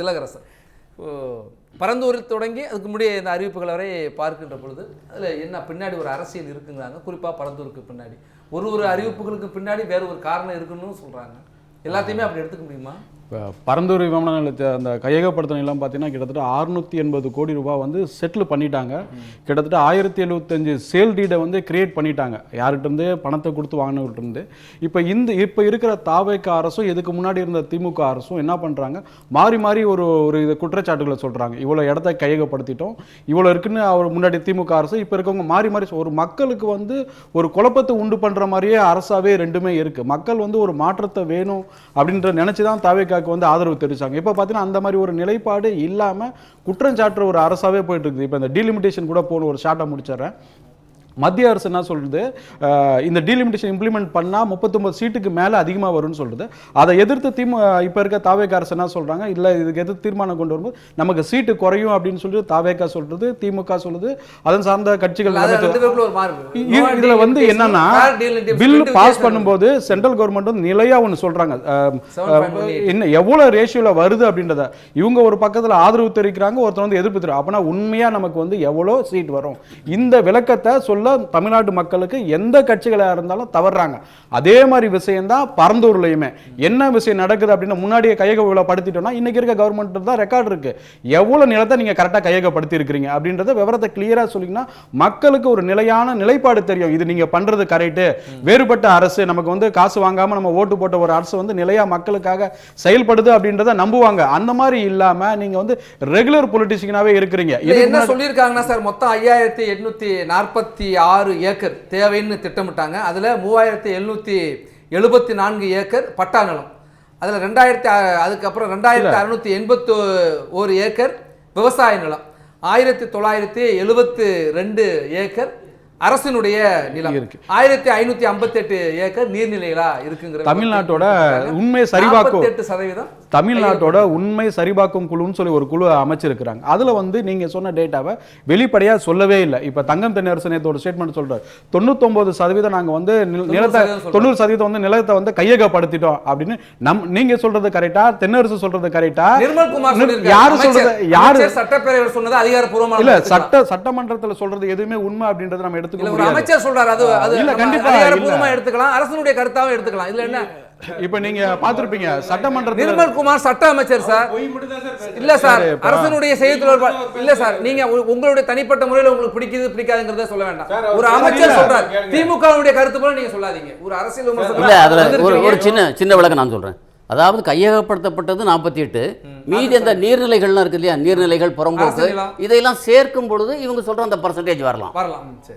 திலகரசன் பரந்தூரில் தொடங்கி அதுக்கு முடிய இந்த அறிவிப்புகள் வரை பார்க்கின்ற பொழுது அதில் என்ன பின்னாடி ஒரு அரசியல் இருக்குங்கிறாங்க. குறிப்பாக பரந்தூருக்கு பின்னாடி ஒரு அறிவிப்புகளுக்கு பின்னாடி வேற ஒரு காரணம் இருக்குன்னு சொல்கிறாங்க. எல்லாத்தையுமே அப்படி எடுத்துக்க முடியுமா? இப்போ பரந்தூர் விமான நிலையத்தை அந்த கையகப்படுத்தினெல்லாம் பார்த்தீங்கன்னா கிட்டத்தட்ட 680 கோடி ரூபாய் வந்து செட்டில் பண்ணிட்டாங்க. கிட்டத்தட்ட 1075 சேல் டீடை வந்து கிரியேட் பண்ணிட்டாங்க, யார்கிட்டருந்து பணத்தை கொடுத்து வாங்கினவர்கிட்டருந்து. இப்போ இருக்கிற தாவேக அரசும் இதுக்கு முன்னாடி இருந்த திமுக அரசும் என்ன பண்ணுறாங்க, மாறி மாறி ஒரு இது குற்றச்சாட்டுகளை சொல்கிறாங்க. இவ்வளோ இடத்த கையகப்படுத்திட்டோம், இவ்வளோ இருக்குன்னு அவர் முன்னாடி திமுக அரசு, இப்போ இருக்கவங்க மாறி மாறி ஒரு மக்களுக்கு வந்து ஒரு குழப்பத்தை உண்டு பண்ணுற மாதிரியே அரசாவே ரெண்டுமே இருக்குது. மக்கள் வந்து ஒரு மாற்றத்தை வேணும் அப்படின்ற நினச்சி தான் தாவேக வந்து ஆதரவு தெரிவிச்சாங்க. இப்போ பார்த்தீங்கன்னா அந்த மாதிரி ஒரு நிலைப்பாடு இல்லாமல் குற்றஞ்சாட்டுற ஒரு அரசாவே போயிட்டு இருக்குது. இப்போ இந்த டீலிமிட்டேஷன் கூட போன ஒரு ஷார்ட்டாக முடிச்சிடறேன். மத்திய அரசு என்ன சொல்றது, இந்த டீலிமிட்டேஷன் இம்ப்ளிமெண்ட் பண்ணால் 39 சீட்டுக்கு மேலே அதிகமாக வரும்னு சொல்றது. அதை எதிர்த்து இப்போ இருக்க தாவேக அரசு என்ன சொல்றாங்க, இல்லை இதுக்கு எதிர்த்து தீர்மானம் கொண்டு வரும்போது நமக்கு சீட்டு குறையும் அப்படின்னு சொல்லி தாவேக சொல்றது, திமுக சொல்லுது, அதன் சார்ந்த கட்சிகள். இதுல வந்து என்னன்னா பில் பாஸ் பண்ணும்போது சென்ட்ரல் கவர்மெண்ட் வந்து நிலையா ஒன்று சொல்றாங்க, என்ன எவ்வளவு ரேஷியோல வருது அப்படின்றத. இவங்க ஒரு பக்கத்தில் ஆதரவு தெரிவிக்கிறாங்க, ஒருத்தர் வந்து எதிர்ப்பு தெரியும். அப்படின்னா உண்மையா நமக்கு வந்து எவ்வளோ சீட் வரும், இந்த விளக்கத்தை சொல்ல தமிழ்நாட்டு மக்களுக்கு எந்த கட்சிகளாக இருந்தாலும் தவறாங்க. அதே மாதிரி விஷயம் தான் பரந்தூர்லையுமே. என்ன விஷயம் நடக்குது அப்படின்னா, முன்னாடியே கையகப்படுத்திட்டோம்னா இன்னைக்கு இருக்க கவர்மெண்ட் தான் ரெக்கார்டு இருக்கு, எவ்வளவு நிலத்தை நீங்க கரெக்டாக கையகப்படுத்தி இருக்கிறீங்க அப்படின்றத விவரத்தை கிளியரா சொல்லிங்கன்னா மக்களுக்கு ஒரு நிலையான நிலைப்பாடு தெரியும். இது நீங்க பண்றது கரெக்ட், வேறுபட்ட அரசு, நமக்கு வந்து காசு வாங்காம நம்ம ஓட்டு போட்ட ஒரு அரசு வந்து நிலையா மக்களுக்காக செயல்படுது அப்படின்றத நம்புவாங்க. அந்த மாதிரி இல்லாம நீங்க வந்து ரெகுலர் பொலிட்டிஷியனாவே இருக்கிறீங்க. என்ன சொல்லியிருக்காங்கன்னா சார், மொத்தம் 5846 ஏக்கர் தேவைன்னு திட்டமிட்டாங்க. அதில் 3774 ஏக்கர் பட்டா நிலம், அதில் அதுக்கப்புறம் 2681 ஏக்கர் விவசாய நிலம், 1972 ஏக்கர் அரசினுடைய நிலம் இருக்கு, 1558 ஏக்கர் நீர்நிலைகளா இருக்குங்கிற தமிழ்நாட்டோட உண்மை சரிபார்க்கும் 8% தமிழ்நாட்டோட உண்மை சரிபார்க்கும் குழுன்னு சொல்லி ஒரு குழு அமைச்சிருக்கிறாங்க. அதுல வந்து நீங்க சொன்ன டேட்டாவை வெளிப்படையா சொல்லவே இல்லை. இப்ப தங்கம் தென்னரசு நேத்தோட ஸ்டேட்மெண்ட் சொல்றாரு, 99% நாங்க வந்து நிலத்தை 90% வந்து நிலத்தை வந்து கையகப்படுத்திட்டோம் அப்படின்னு. நீங்க சொல்றது கரெக்டா, தென்னரசு சொல்றது கரெக்டா? நிர்மல்குமார் யாரு சொல்றது, யாரு சட்டப்பேரவை சொன்னது அதிகாரப்பூர்வமா இல்ல, சட்டமன்றத்துல சொல்றது எதுவுமே உண்மை அப்படின்றத நம்ம எடுத்துக்க முடியாது. அமைச்சர் சொல்றாரு, அது இல்ல, கண்டிப்பா அதிகாரப்பூர்வமா எடுத்துக்கலாம், அரசனுடைய கருத்தாவும் எடுத்துக்கலாம். இதுல என்ன, இப்ப நீங்க பாத்திருப்பீங்க சட்டமன்றத்தில் நிர்மல்குமார் சட்ட அமைச்சர் சார். இல்ல சார், அரசனுடைய செய்தி தொடர்பாளர் இல்ல சார். நீங்க உங்களுடைய தனிப்பட்ட முறையில் உங்களுக்கு பிடிக்காதுங்கிறத சொல்ல வேண்டாம். ஒரு அமைச்சர் சொல்றார், திமுகவுடைய கருத்து போல நீங்க சொல்லாதீங்க. ஒரு அரசியல் விமர்சனம் இல்ல, அதுல ஒரு சின்ன விளக்கம் நான் சொல்றேன். அதாவது கையகப்படுத்தப்பட்டது 48, மீதி அந்த நீர்நிலைகள்லாம் இருக்கு இல்லையா, நீர்நிலைகள், புறம்போக்கு, இதையெல்லாம் சேர்க்கும் பொழுது இவங்க சொல்ற அந்த பர்சன்டேஜ் வரலாம்.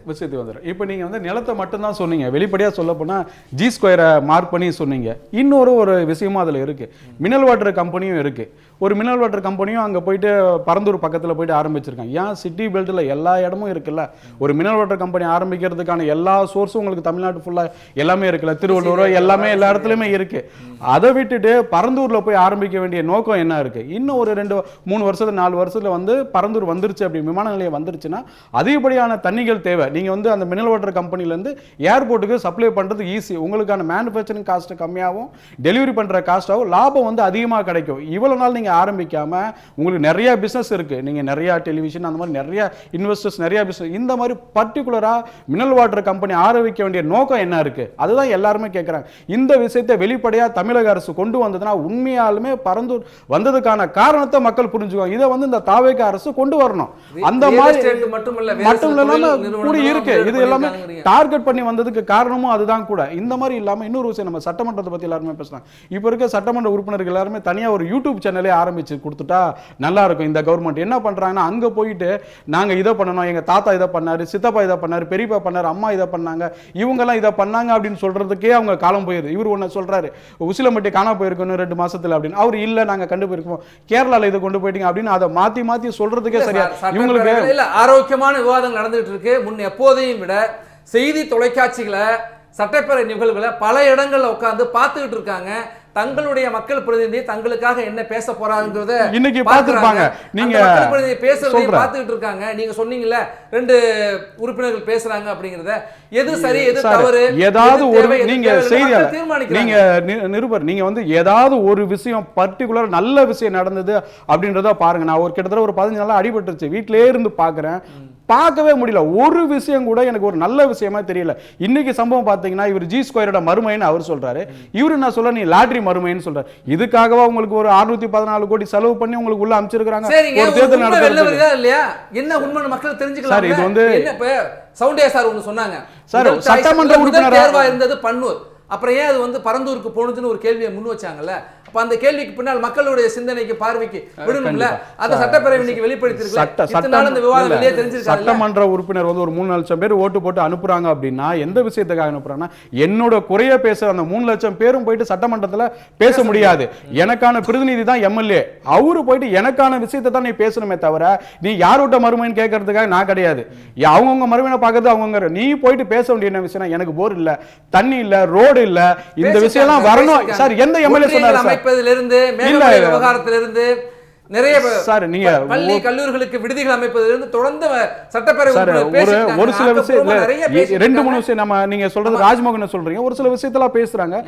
விஷயத்துக்கு வந்துடும். இப்போ நீங்க வந்து நிலத்தை மட்டும்தான் சொன்னீங்க, வெளிப்படையா சொல்ல போனா G² மார்க் பண்ணி சொன்னீங்க. இன்னொரு விஷயமும் அதுல இருக்கு, மினரல் வாட்டர் கம்பெனியும் இருக்கு. ஒரு மினரல் வாட்டர் கம்பெனியும் அங்க போயிட்டு பரந்தூர் பக்கத்துல போயிட்டு ஆரம்பிச்சிருக்காங்க. ஏன் சிட்டி பெல்ட்ல எல்லா இடமும் இருக்குல்ல, ஒரு மினரல் வாட்டர் கம்பெனி ஆரம்பிக்கிறதுக்கான எல்லா சோர்ஸும் உங்களுக்கு தமிழ்நாட்டு ஃபுல்லா எல்லாமே இருக்குல்ல, திருவள்ளூர் எல்லாமே எல்லா இடத்துலயுமே இருக்கு. அதை விட்டுட்டு பரந்தூர்ல போய் ஆரம்பிக்க வேண்டிய நோக்கம் என்ன இருக்கு? இன்னும் ஒரு 2-3 வருஷத்துல 4 வருஷத்துல வந்து பரந்தூர் வந்துருச்சு, அப்படி விமான நிலையம் வந்துருச்சுன்னா அதிகப்படியான தண்ணிகள் தேவை. நீங்க வந்து அந்த மினரல் வாட்டர் கம்பெனில இருந்து ஏர்போர்ட்டுக்கு சப்ளை பண்றது ஈஸி, உங்களுக்கான மேனுஃபேக்சரிங் காஸ்ட் கம்மியாகவும் டெலிவரி பண்ற காஸ்டாகவும் லாபம் வந்து அதிகமாக கிடைக்கும். இவ்வளவு நாள் நீங்க ஆரம்பிக்காம உங்களுக்கு நிறைய பிசினஸ் இருக்கு, நீங்க நிறைய டெலிவிஷன் அந்த மாதிரி நிறைய இன்வெஸ்டர்ஸ் நிறைய பிசினஸ், இந்த மாதிரி பர்டிகுலரா மினரல் வாட்டர் கம்பெனி ஆரம்பிக்க வேண்டிய நோக்கம் என்ன இருக்கு? அதுதான் எல்லாருமே கேட்கறாங்க. இந்த விஷயத்தை வெளிப்படையா தமிழக அரசு கொண்டு வந்ததுன்னா உண்மையாலுமே பரந்தூர் வந்ததுக்கான காரணத்தை மக்கள் புரிஞ்சுக்குவாங்க. இதை வந்து இந்த தாவேக அரசு கொண்டு வரணும். அந்த மாதிரி மட்டும் கூட இருக்கு, இது எல்லாமே டார்கெட் பண்ணி வந்ததுக்கு காரணமும் அதுதான் கூட. இந்த மாதிரி இல்லாம இன்னொரு விஷயம், நம்ம சட்டமன்றத்தை பத்தி எல்லாருமே பேசுறாங்க. இப்ப இருக்க சட்டமன்ற உறுப்பினர்கள் எல்லாருமே தனியா ஒரு யூடியூப் சேனலே ஆரம்பிச்சு கொடுத்துட்டா நல்லா இருக்கும். இந்த கவர்மெண்ட் என்ன பண்றாங்கன்னா, அங்க போயிட்டு நாங்க இதை பண்ணணும், எங்க தாத்தா இதை பண்ணாரு, சித்தப்பா இதை பண்ணாரு, பெரியப்பா பண்ணாரு, அம்மா இதை பண்ணாங்க, இவங்க எல்லாம் இதை பண்ணாங்க அப்படின்னு சொல்றதுக்கே அவங்க காலம் போயிருது. இவர் ஒன்னு சொல்றாரு, உசிலம்பட்டி காணா போயிருக்கணும் 2 மாசத்துல அப்படின்னு, அவர் இல்ல நாங்க கண்டுபிடிப்போம், கேரளால இதை கொண்டு போயிட்டீங்க அப்படின்னு அதை மாத்தி சொல்றதுக்கே சரியா. இவங்களுக்கு ஆரோக்கியமான விவாதம் நடந்துட்டு இருக்கு. முன் எப்போதையும் விட செய்தி தொலைக்காட்சிகளை, சட்டப்பேரவை நிகழ்வுகளை பல இடங்கள்ல உட்கார்ந்து பார்த்துக்கிட்டு இருக்காங்க. தங்களுடைய மக்கள் பிரதிநிதி தங்களுக்காக என்ன பேச போறாங்கிறத இன்னைக்கு பார்த்திருப்பாங்க. நீங்க மக்கள் பிரதிநிதி பேசுறதை பார்த்துக்கிட்டு இருக்காங்க. நீங்க சொன்னீங்கல்ல 2 உறுப்பினர்கள் பேசுறாங்க அப்படிங்கறத, எது சரி எது தவறு, ஏதாவது ஒரு நீங்க செய்தியாளர், நீங்க நிருபர், நீங்க வந்து ஏதாவது ஒரு விஷயம் பர்டிகுலர் நல்ல விஷயம் நடந்தது அப்படின்றத பாருங்க. நான் கிட்டத்தட்ட ஒரு 15 நாளா அடிபட்டுருச்சு, வீட்டிலே இருந்து பாக்குறேன், பார்க்கவே முடியல. ஒரு விஷயம் கூட எனக்கு ஒரு நல்ல விஷயமா தெரியல. இன்னைக்கு சம்பவம் பாத்தீங்கன்னா, இவர் G2 மறுமைன்னு அவர் சொல்றாரு, இவரு நான் சொல்ல நீ லாட்டரி மறுமைன்னு சொல்றாரு. இதுக்காகவா உங்களுக்கு ஒரு 614 கோடி செலவு பண்ணி உங்களுக்கு உள்ள அமைச்சிருக்காங்க? ஒரு தேர்தல் நடத்துறது இல்லையா? என்ன உண்மை மக்கள் தெரிஞ்சுக்கலாம். சார், இது வந்து சவுண்டியா சார் ஒன்னு சொன்னாங்க சார், சட்டமன்ற உறுப்பினர் தேர்வா இருந்தது பன்னூர், அப்புறம் ஏன் அது வந்து பரந்தூருக்கு போனதுன்னு ஒரு கேள்வியை முன் வச்சாங்கல்ல. அப்ப அந்த கேள்விக்கு பின்னால் மக்களுடைய சிந்தனைக்கு பார்வைக்கு விடணும்ல. அந்த சட்டப்பேரவை இன்னைக்கு வெளிப்படுத்திருக்கு. சட்டமன்ற உறுப்பினர் வந்து ஒரு 3 லட்சம் பேர் ஓட்டு போட்டு அனுப்புறாங்க அப்படின்னா எந்த விஷயத்துக்காக அனுப்புறாங்கன்னா, என்னோட குறைய பேசுற அந்த 3 லட்சம் பேரும் போயிட்டு சட்டமன்றத்துல பேச முடியாது. எனக்கான பிரதிநிதி தான் எம்எல்ஏ, அவரு போயிட்டு எனக்கான விஷயத்தை தான் நீ பேசணுமே தவிர நீ யாரோட மறுமைன்னு கேட்கறதுக்காக நான் கிடையாது. அவங்கவுங்க மறுமையை பார்க்கறது அவங்கவுங்க. நீ போயிட்டு பேச வேண்டிய விஷயம், எனக்கு போர் இல்ல, தண்ணி இல்ல, ரோடு இல்ல, இந்த விஷயம் எல்லாம் வரணும் சார். எந்த எம்எல்ஏ சொன்னாரு? விவகாரத்திலிருந்து நிறைய சார், நீங்க பள்ளி கல்லூரிகளுக்கு விடுதிகள் அமைப்பதிலிருந்து தொடர்ந்து சட்டப்பேரவை ஒரு சில விஷயம் 2-3 விஷயம் நம்ம நீங்க சொல்றது ராஜ்மோகன் சொல்றீங்க, ஒரு சில விஷயத்துல பேசுறாங்க.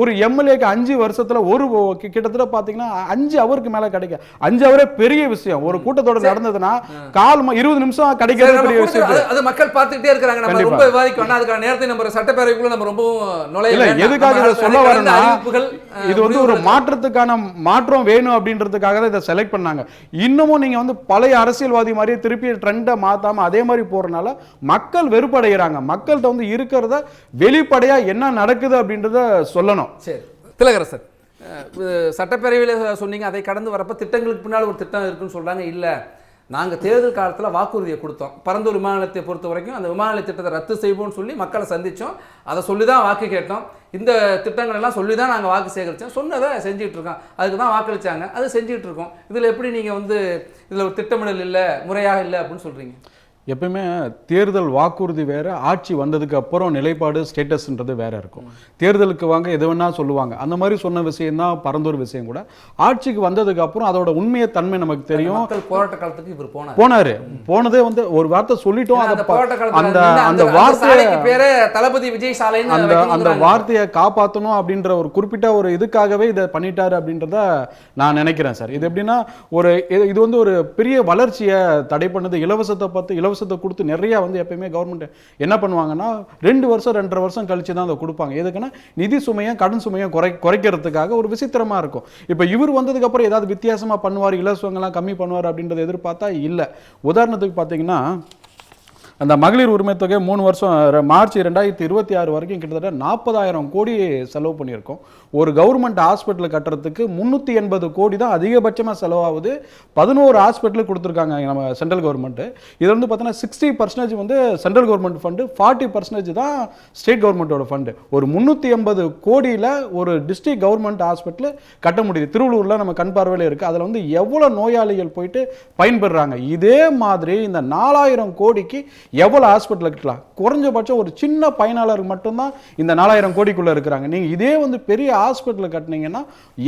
ஒரு எம்எல்ஏக்கு 5 வருஷத்துல ஒரு கிட்டத்தட்ட பாத்தீங்கன்னா 5 ஹவருக்கு மேல கிடைக்கும். 5 ஹவரே பெரிய விஷயம். ஒரு கூட்டத்தோட நடந்ததுன்னா 20 நிமிஷம் கிடைக்கிறது பெரிய விஷயம். அது மக்கள் பார்த்துட்டே இருக்காங்க. நம்ம ரொம்ப விவாதிக்கணும், அதுக்கான நேரத்தை நம்ம சட்டப்பேரவைக்குள்ள நம்ம ரொம்ப நுழையல. எதுக்காக இதை சொல்ல வரேன்னா, இது வந்து ஒரு மாற்றத்துக்கான மாற்றம் வேணும் அப்படின்றதுக்காக தான் இதை செலக்ட் பண்ணாங்க. இன்னமும் நீங்க வந்து பழைய அரசியல்வாதி மாதிரி திருப்பி ட்ரெண்ட மாத்தாம அதே மாதிரி போறனால மக்கள் வெறுப்படைகிறாங்க. மக்கள்கிட்ட வந்து இருக்கிறத வெளிப்படையா என்ன நடக்குது அப்படின்றத சொல்லணும். சரி திலகரசர், சட்டப்பேரவையில் சொன்னீங்க, அதை கடந்து வரப்ப திட்டங்களுக்கு பின்னால் ஒரு திட்டம் இருக்குன்னு சொல்றாங்க. இல்ல, நாங்கள் தேர்தல் காலத்தில் வாக்குறுதியை கொடுத்தோம். பரந்தூர் விமான நிலையத்தை பொறுத்த வரைக்கும் அந்த விமான நிலைய திட்டத்தை ரத்து செய்வோம்னு சொல்லி மக்களை சந்தித்தோம். அதை சொல்லி தான் வாக்கு கேட்டோம். இந்த திட்டங்கள் எல்லாம் சொல்லி தான் நாங்கள் வாக்கு சேகரித்தோம். சொன்னதை செஞ்சுட்டு இருக்கோம். அதுக்கு தான் வாக்களித்தாங்க, அது செஞ்சுட்டு இருக்கோம். இதில் எப்படி நீங்கள் வந்து இதில் ஒரு திட்டமிடல் இல்லை, முறையாக இல்லை அப்படின்னு சொல்கிறீங்க? எப்பவுமே தேர்தல் வாக்குறுதி வேற, ஆட்சி வந்ததுக்கு அப்புறம் நிலைப்பாடு ஸ்டேட்டஸ்ன்றது வேற இருக்கும். தேர்தலுக்கு வாங்க எது வேணா சொல்லுவாங்க, அந்த மாதிரி சொன்ன விஷயம் தான் பரந்தூர் விஷயம் கூட. ஆட்சிக்கு வந்ததுக்கு அப்புறம் அதோட உண்மையை தன்மை நமக்கு தெரியும். போராட்ட காலத்துக்கு இவர் போனாரு, போனதே வந்து ஒரு வார்த்தை சொல்லிட்டோம். அந்த வார்த்தையை பேரே தளபதி விஜய் சாலை, அந்த வார்த்தையை காப்பாற்றணும் அப்படின்ற ஒரு குறிப்பிட்ட ஒரு இதுக்காகவே இதை பண்ணிட்டாரு அப்படின்றத நான் நினைக்கிறேன் சார். இது எப்படின்னா, இது வந்து ஒரு பெரிய வளர்ச்சியை தடை பண்ணது. இலவசத்தை பார்த்து இலவசத்தை கொடுத்து நிறைய வந்து எப்பயுமே கவர்மெண்ட் என்ன பண்ணுவாங்கன்னா 2 வருஷம் 2.5 வருஷம் கழிச்சு தான் அதை கொடுப்பாங்க. எதுக்குன்னா நிதி சுமையும் கடன் சுமையும் குறைக்கிறதுக்காக ஒரு விசித்திரமா இருக்கும். இப்போ இவர் வந்ததுக்கு அப்புறம் ஏதாவது வித்தியாசமா பண்ணுவார், இலவசங்கள்லாம் கம்மி பண்ணுவார் அப்படின்றத எதிர்பார்த்தா இல்லை. உதாரணத்துக்கு பார்த்தீங்கன்னா, அந்த மகளிர் உரிமை தொகை 3 வருஷம் மார்ச் 2026 வரைக்கும் கிட்டத்தட்ட 40,000 கோடி செலவு பண்ணியிருக்கோம். ஒரு கவர்மெண்ட் ஹாஸ்பிட்டல் கட்டுறதுக்கு 380 கோடி தான் அதிகபட்சமாக செலவாகுது. 11 ஹாஸ்பிட்டலுக்கு கொடுத்துருக்காங்க நம்ம சென்ட்ரல் கவர்மெண்ட். இது வந்து பார்த்தீங்கன்னா 60% வந்து சென்ட்ரல் கவர்மெண்ட் ஃபண்டு, 40% தான் ஸ்டேட் கவர்மெண்ட்டோட ஃபண்டு. ஒரு 380 கோடியில் ஒரு டிஸ்ட்ரிக்ட் கவர்மெண்ட் ஹாஸ்பிட்டல் கட்ட முடியுது. திருவள்ளூரில் நம்ம கண் பார்வையில் இருக்குது. அதில் வந்து எவ்வளோ நோயாளிகள் போயிட்டு பயன்பெறாங்க. இதே மாதிரி இந்த 4000 கோடிக்கு எவ்வளோ ஹாஸ்பிட்டல் கட்டலாம்? குறைஞ்சபட்சம் ஒரு சின்ன பயனாளருக்கு மட்டும்தான் இந்த 4000 கோடிக்குள்ளே இருக்கிறாங்க. நீங்கள் இதே வந்து பெரிய ஹாஸ்பிட்டல் கட்டினீங்கன்னா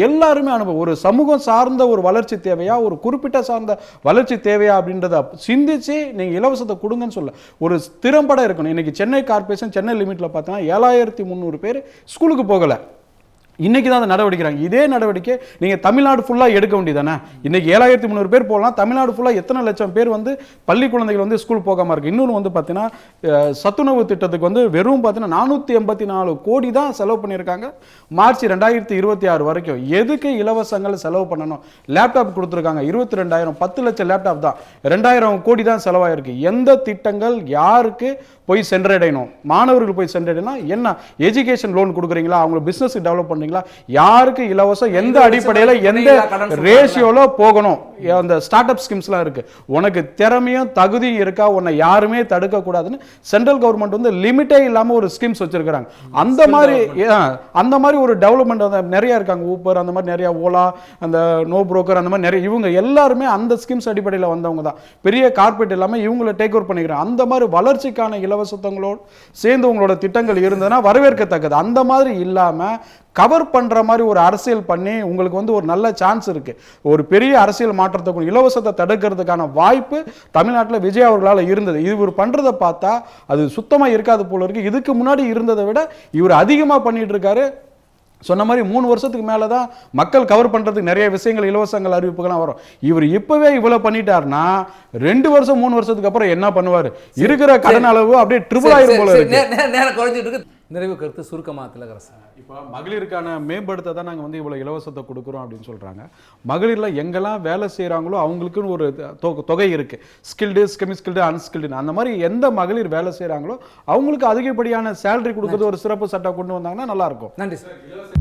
எல்லாருமே அனுபவம். ஒரு சமூகம் சார்ந்த ஒரு வளர்ச்சி தேவையா, ஒரு குறிப்பிட்ட சார்ந்த வளர்ச்சி தேவையா அப்படின்றத சிந்திச்சு நீங்கள் இலவசத்தை கொடுங்கன்னு சொல்ல ஒரு திறம்பட இருக்கணும். இன்னைக்கு சென்னை கார்பரேஷன் சென்னை லிமிட்டில் பார்த்தீங்கன்னா 7300 பேர் ஸ்கூலுக்கு போகலை. இன்னைக்கு தான் அந்த நடவடிக்கிறாங்க. இதே நடவடிக்கை நீங்க தமிழ்நாடு ஃபுல்லா எடுக்க வேண்டியதானே? இன்னைக்கு 7300 பேர் போகலாம். தமிழ்நாடு ஃபுல்லா எத்தனை லட்சம் பேர் வந்து பள்ளி குழந்தைகள் வந்து ஸ்கூல் போகாம இருக்கு. இன்னொன்று வந்து பார்த்தீங்கன்னா, சத்துணவு திட்டத்துக்கு வந்து வெறும் பார்த்தீங்கன்னா 484 கோடி தான் செலவு பண்ணியிருக்காங்க மார்ச் 2026 வரைக்கும். எதுக்கு இலவசங்கள் செலவு பண்ணணும்? லேப்டாப் கொடுத்துருக்காங்க 22,000, 10 லட்சம் லேப்டாப் தான் 2000 கோடி தான் செலவாயிருக்கு. எந்த திட்டங்கள் யாருக்கு போய் சென்றடையணும்? மாணவர்கள் போய் சென்றடையணும். என்ன எஜுகேஷன் லோன் கொடுக்குறீங்களா? அவங்க பிசினஸ் டெவலப் பண்ணீங்களா? யாருக்கு இலவசம், எந்த அடிப்படையில், எந்த ரேஷியோல போகணும்? அந்த ஸ்டார்ட் அப் ஸ்கீம்ஸ்லாம் இருக்கு. உனக்கு திறமையும் தகுதியும் இருக்கா, உன்னை யாருமே தடுக்க கூடாதுன்னு சென்ட்ரல் கவர்மெண்ட் வந்து லிமிட்டே இல்லாம ஒரு ஸ்கீம்ஸ் வச்சிருக்காங்க. அந்த மாதிரி ஒரு டெவலப்மெண்ட் நிறைய இருக்காங்க. ஊப்பர் அந்த மாதிரி நிறைய, ஓலா, அந்த நோ புரோக்கர் அந்த மாதிரி நிறைய, இவங்க எல்லாருமே அந்த ஸ்கீம்ஸ் அடிப்படையில் வந்தவங்க தான். பெரிய கார்பரேட் எல்லாமே இவங்களை டேக் ஓவர் பண்ணிக்கிறாங்க. அந்த மாதிரி வளர்ச்சிக்கான இலவசங்களோடு சேர்ந்து உங்களோட திட்டங்கள் இருந்ததுன்னா வரவேற்கத்தக்கது. அந்த மாதிரி இல்லாம கவர் பண்ற மாதிரி ஒரு அரசியல் பண்ணி உங்களுக்கு வந்து ஒரு நல்ல சான்ஸ் இருக்கு. ஒரு பெரிய அரசியல் மாற்றத்தை இலவசத்தை தடுக்கிறதுக்கான வாய்ப்பு தமிழ்நாட்டில் விஜய் அவர்களால் இருந்தது. இவர் பண்றதை பார்த்தா அது சுத்தமா இருக்காது போல இருக்கு. இதுக்கு முன்னாடி இருந்ததை விட இவர் அதிகமா பண்ணிட்டு இருக்காரு. சொன்ன மாதிரி 3 வருஷத்துக்கு மேலே தான் மக்கள் கவர் பண்ணுறதுக்கு நிறைய விஷயங்கள் இலவசங்கள் அறிவிப்புகள்லாம் வரும். இவர் இப்போவே இவ்வளோ பண்ணிட்டாருன்னா 2 வருஷம் 3 வருஷத்துக்கு அப்புறம் என்ன பண்ணுவார்? இருக்கிற கடன் அளவு அப்படியே ட்ரிபிள் ஆயிரும் போல இருக்கு. நேரம் குறைஞ்சிட்டு இருக்கு. நிறைவு கருத்து சுருக்கமாக திலகரசன். இப்போ மகளிருக்கான மேம்படுத்த தான் நாங்கள் வந்து இவ்வளோ இலவசத்தை கொடுக்குறோம் அப்படின்னு சொல்கிறாங்க. மகளிரில் எங்கெல்லாம் வேலை செய்கிறாங்களோ அவங்களுக்குன்னு ஒரு தொகை இருக்குது. ஸ்கில்டு, செமி ஸ்கில்டு, அன்ஸ்கில்டு, அந்த மாதிரி எந்த மகளிர் வேலை செய்கிறாங்களோ அவங்களுக்கு அதிகப்படியான சேலரி கொடுக்குறது ஒரு சிறப்பு சட்டம் கொண்டு வந்தாங்கன்னா நல்லாயிருக்கும். நன்றி சார்.